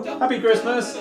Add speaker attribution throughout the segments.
Speaker 1: Hello, happy Christmas.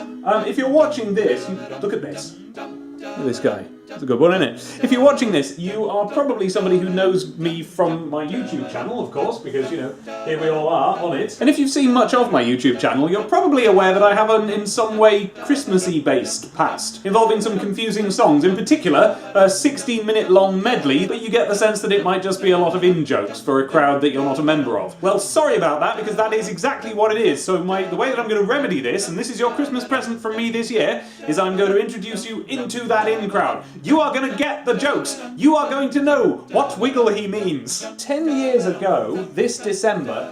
Speaker 1: If you're watching this, look at this. Look at this guy. It's a good one, isn't it? If you're watching this, you are probably somebody who knows me from my YouTube channel, of course, because, you know, here we all are on it. And if you've seen much of my YouTube channel, you're probably aware that I have an, in some way, Christmassy-based past, involving some confusing songs, in particular, a 16-minute long medley, but you get the sense that it might just be a lot of in-jokes for a crowd that you're not a member of. Well, sorry about that, because that is exactly what it is. So the way that I'm going to remedy this, and this is your Christmas present from me this year, is I'm going to introduce you into that in-crowd. You are going to get the jokes. You are going to know what wiggle he means. 10 years ago, this December,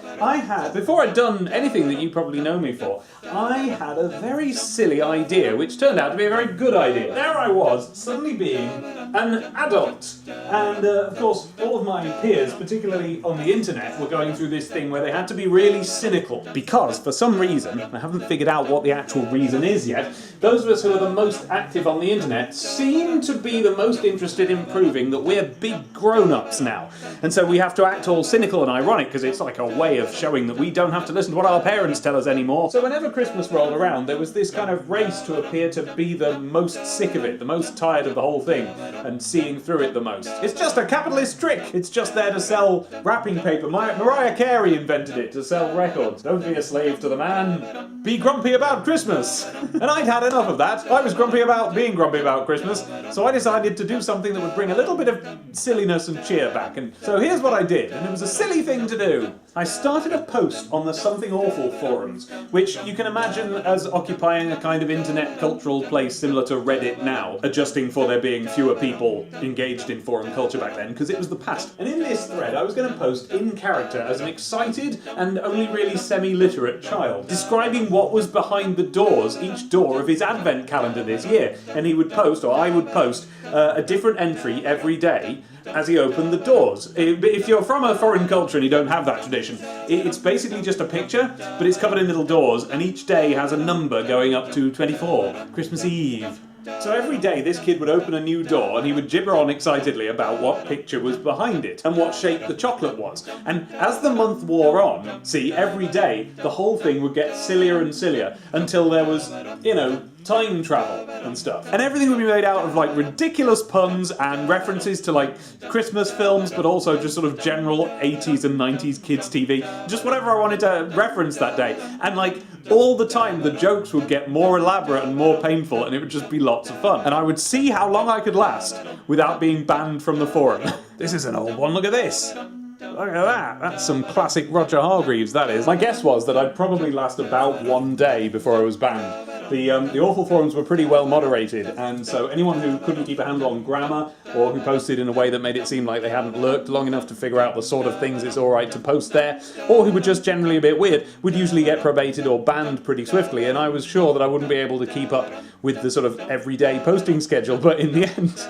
Speaker 1: before I'd done anything that you probably know me for, I had a very silly idea, which turned out to be a very good idea. There I was, suddenly being an adult. And, of course, all of my peers, particularly on the internet, were going through this thing where they had to be really cynical. Because, for some reason, I haven't figured out what the actual reason is yet, those of us who are the most active on the internet seem to be the most interested in proving that we're big grown-ups now. And so we have to act all cynical and ironic because it's like a way of showing that we don't have to listen to what our parents tell us anymore. So whenever Christmas rolled around, there was this kind of race to appear to be the most sick of it, the most tired of the whole thing, and seeing through it the most. It's just a capitalist trick! It's just there to sell wrapping paper. Mariah Carey invented it to sell records. Don't be a slave to the man. Be grumpy about Christmas. And I'd had enough of that. I was grumpy about being grumpy about Christmas, so I decided to do something that would bring a little bit of silliness and cheer back. And so here's what I did, and it was a silly thing to do. I started a post on the Something Awful forums, which you can imagine as occupying a kind of internet cultural place similar to Reddit now, adjusting for there being fewer people engaged in forum culture back then, because it was the past. And in this thread, I was going to post in character as an excited and only really semi-literate child, describing what was behind the doors, each door of his advent calendar this year. And he would post, or I would post, a different entry every day as he opened the doors. If you're from a foreign culture and you don't have that tradition, it's basically just a picture, but it's covered in little doors, and each day has a number going up to 24, Christmas Eve. So every day this kid would open a new door and he would gibber on excitedly about what picture was behind it and what shape the chocolate was. And as the month wore on, see, every day the whole thing would get sillier and sillier until there was, you know, time travel and stuff. And everything would be made out of like ridiculous puns and references to like Christmas films, but also just sort of general 80s and 90s kids TV. Just whatever I wanted to reference that day. And like all the time the jokes would get more elaborate and more painful, and it would just be lots of fun. And I would see how long I could last without being banned from the forum. This is an old one, look at this. Look at that, that's some classic Roger Hargreaves, that is. My guess was that I'd probably last about one day before I was banned. The awful forums were pretty well moderated, and so anyone who couldn't keep a handle on grammar, or who posted in a way that made it seem like they hadn't lurked long enough to figure out the sort of things it's alright to post there, or who were just generally a bit weird, would usually get probated or banned pretty swiftly, and I was sure that I wouldn't be able to keep up with the sort of everyday posting schedule, but in the end,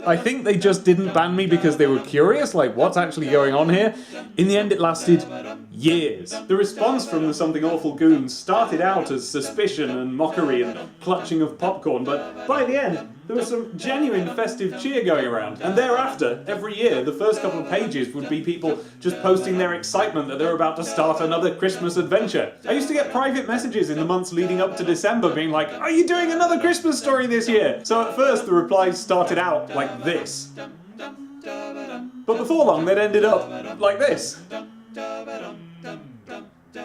Speaker 1: I think they just didn't ban me because they were curious, like what's actually going on here? In the end it lasted years. The response from the Something Awful goons started out as suspicion and mockery and clutching of popcorn, but by the end there was some genuine festive cheer going around. And thereafter, every year, the first couple of pages would be people just posting their excitement that they're about to start another Christmas adventure. I used to get private messages in the months leading up to December being like, "Are you doing another Christmas story this year?" So at first the replies started out like this. But before long they'd ended up like this.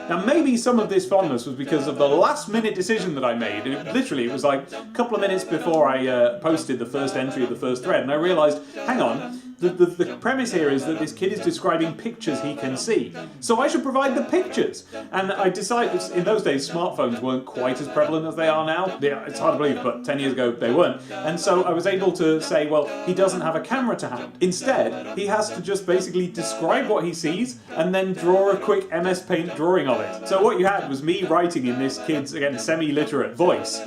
Speaker 1: Now maybe some of this fondness was because of the last minute decision that I made. It was like a couple of minutes before I posted the first entry of the first thread, and I realised, hang on, the premise here is that this kid is describing pictures he can see. So I should provide the pictures. And I decided, in those days smartphones weren't quite as prevalent as they are now. Yeah, it's hard to believe, but 10 years ago they weren't. And so I was able to say, well, he doesn't have a camera to hand. Instead, he has to just basically describe what he sees and then draw a quick MS Paint drawing of it. So what you had was me writing in this kid's, again, semi-literate voice,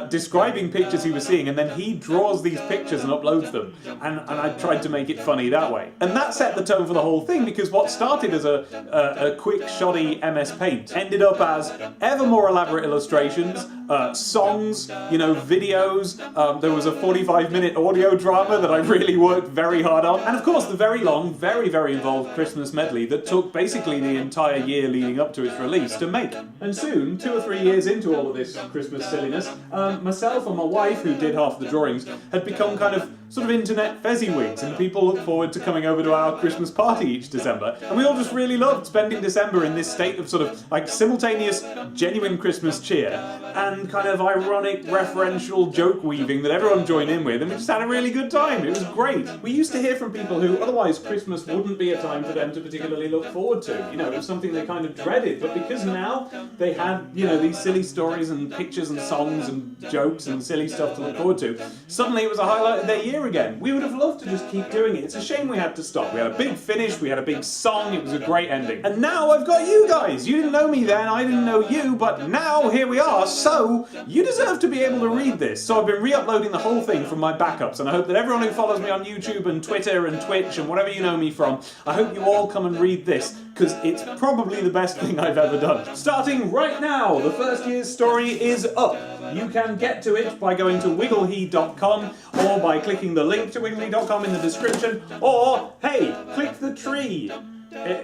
Speaker 1: describing pictures he was seeing, and then he draws these pictures and uploads them, and I tried to make it funny that way. And that set the tone for the whole thing, because what started as a quick shoddy MS Paint ended up as ever more elaborate illustrations, songs, you know, videos. There was a 45-minute audio drama that I really worked very hard on. And of course, the very long, very, very involved Christmas medley that took basically the entire year leading up to its release to make. And soon, 2 or 3 years into all of this Christmas silliness, myself and my wife, who did half the drawings, had become kind of sort of internet fezziwigs, and people look forward to coming over to our Christmas party each December. And we all just really loved spending December in this state of sort of like simultaneous, genuine Christmas cheer and kind of ironic, referential joke weaving that everyone joined in with, and we just had a really good time. It was great. We used to hear from people who otherwise Christmas wouldn't be a time for them to particularly look forward to. You know, it was something they kind of dreaded, but because now they had, you know, these silly stories and pictures and songs and jokes and silly stuff to look forward to, suddenly it was a highlight of their year again. We would have loved to just keep doing it. It's a shame we had to stop. We had a big finish, we had a big song, it was a great ending. And now I've got you guys. You didn't know me then, I didn't know you, but now here we are, so you deserve to be able to read this. So I've been re-uploading the whole thing from my backups, and I hope that everyone who follows me on YouTube and Twitter and Twitch and whatever you know me from, I hope you all come and read this, because it's probably the best thing I've ever done. Starting right now, the first year's story is up. You can get to it by going to wigglehe.com or by clicking the link to wigglehe.com in the description, or, hey, click the tree.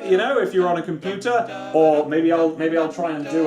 Speaker 1: You know, if you're on a computer, or maybe I'll try and do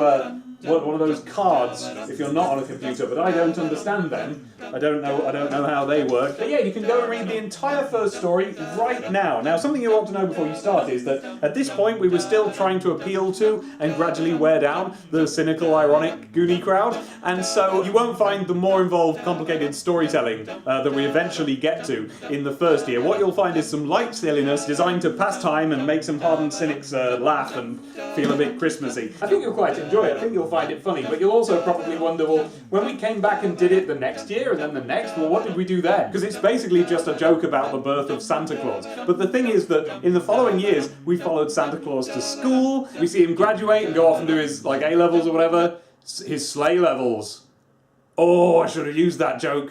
Speaker 1: one of those cards if you're not on a computer, but I don't understand them. I don't know how they work. But yeah, you can go and read the entire first story right now. Now, something you ought to know before you start is that at this point we were still trying to appeal to and gradually wear down the cynical, ironic, Goonie crowd, and so you won't find the more involved, complicated storytelling that we eventually get to in the first year. What you'll find is some light silliness designed to pass time and make some hardened cynics laugh and feel a bit Christmassy. I think you'll quite enjoy it. I think you'll find it funny, but you'll also probably wonder, well, when we came back and did it the next year and then the next, well, what did we do then? Because it's basically just a joke about the birth of Santa Claus. But the thing is that in the following years, we followed Santa Claus to school, we see him graduate and go off and do his, like, A-levels or whatever, his sleigh levels. Oh, I should have used that joke.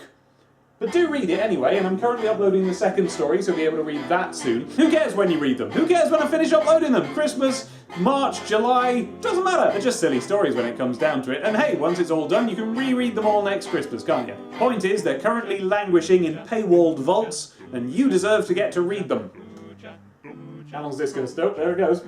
Speaker 1: But do read it anyway, and I'm currently uploading the second story, so you'll be able to read that soon. Who cares when you read them? Who cares when I finish uploading them? Christmas, March, July, doesn't matter. They're just silly stories when it comes down to it. And hey, once it's all done, you can reread them all next Christmas, can't you? Point is, they're currently languishing in paywalled vaults, and you deserve to get to read them. How long's this going to stop? There it goes.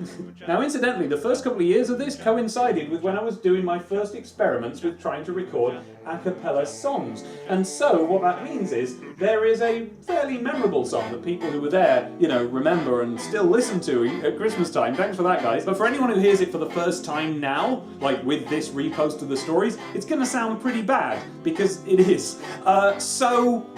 Speaker 1: Now, incidentally, the first couple of years of this coincided with when I was doing my first experiments with trying to record a cappella songs. And so, what that means is, there is a fairly memorable song that people who were there, you know, remember and still listen to at Christmas time. Thanks for that, guys. But for anyone who hears it for the first time now, like with this repost of the stories, it's going to sound pretty bad, because it is. So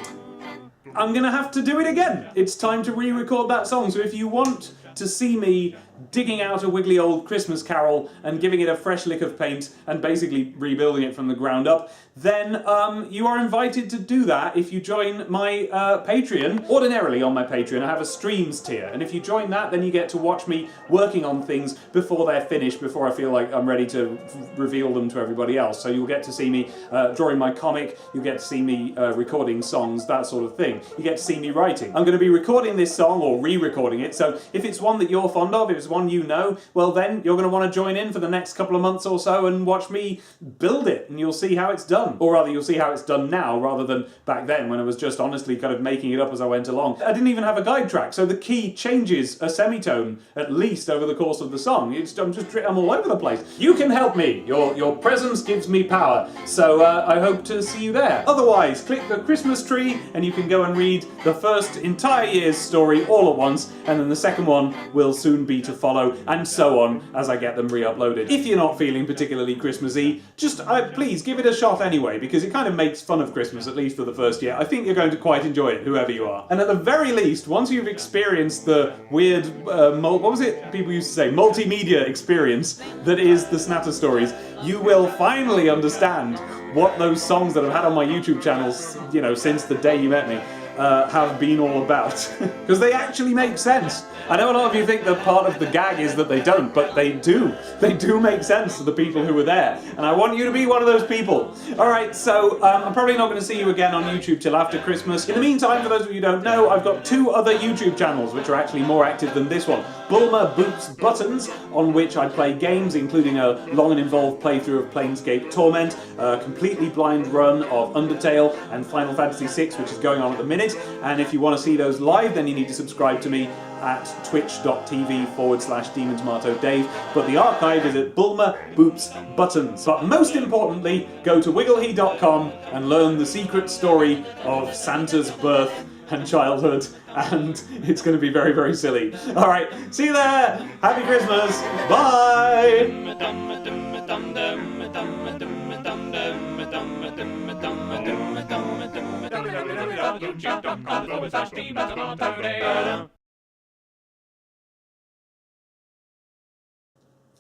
Speaker 1: I'm going to have to do it again. It's time to re-record that song. So if you want to see me digging out a wiggly old Christmas carol and giving it a fresh lick of paint and basically rebuilding it from the ground up, then you are invited to do that if you join my Patreon. Ordinarily on my Patreon I have a streams tier, and if you join that then you get to watch me working on things before they're finished, before I feel like I'm ready to reveal them to everybody else. So you'll get to see me drawing my comic, you'll get to see me recording songs, that sort of thing. You get to see me writing. I'm going to be recording this song, or re-recording it, so if it's one that you're fond of, if it's one you know, well then you're going to want to join in for the next couple of months or so and watch me build it, and you'll see how it's done. Or rather, you'll see how it's done now, rather than back then when I was just honestly kind of making it up as I went along. I didn't even have a guide track, so the key changes a semitone at least over the course of the song. I'm all over the place. You can help me. Your presence gives me power, so I hope to see you there. Otherwise, click the Christmas tree and you can go and read the first entire year's story all at once, and then the second one will soon be to follow, and so on as I get them re-uploaded. If you're not feeling particularly Christmassy, just please give it a shot anyway, because it kind of makes fun of Christmas, at least for the first year. I think you're going to quite enjoy it, whoever you are. And at the very least, once you've experienced the weird, what was it people used to say, multimedia experience that is the Snatter Stories, you will finally understand what those songs that I've had on my YouTube channels, you know, since the day you met me, have been all about. Because they actually make sense. I know a lot of you think that part of the gag is that they don't, but they do. They do make sense to the people who were there. And I want you to be one of those people. Alright, so I'm probably not going to see you again on YouTube till after Christmas. In the meantime, for those of you who don't know, I've got 2 other YouTube channels which are actually more active than this one. Bulmer Boots Buttons, on which I play games, including a long and involved playthrough of Planescape Torment, a completely blind run of Undertale, and Final Fantasy VI, which is going on at the minute. And if you want to see those live, then you need to subscribe to me at twitch.tv/DemonsMartoDave, but the archive is at Bulmer Boops Buttons. But most importantly, go to wigglehe.com and learn the secret story of Santa's birth and childhood, and it's going to be very, very silly. Alright, see you there! Happy Christmas! Bye!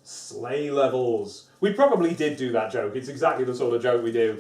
Speaker 1: Sleigh levels. We probably did do that joke. It's exactly the sort of joke we do.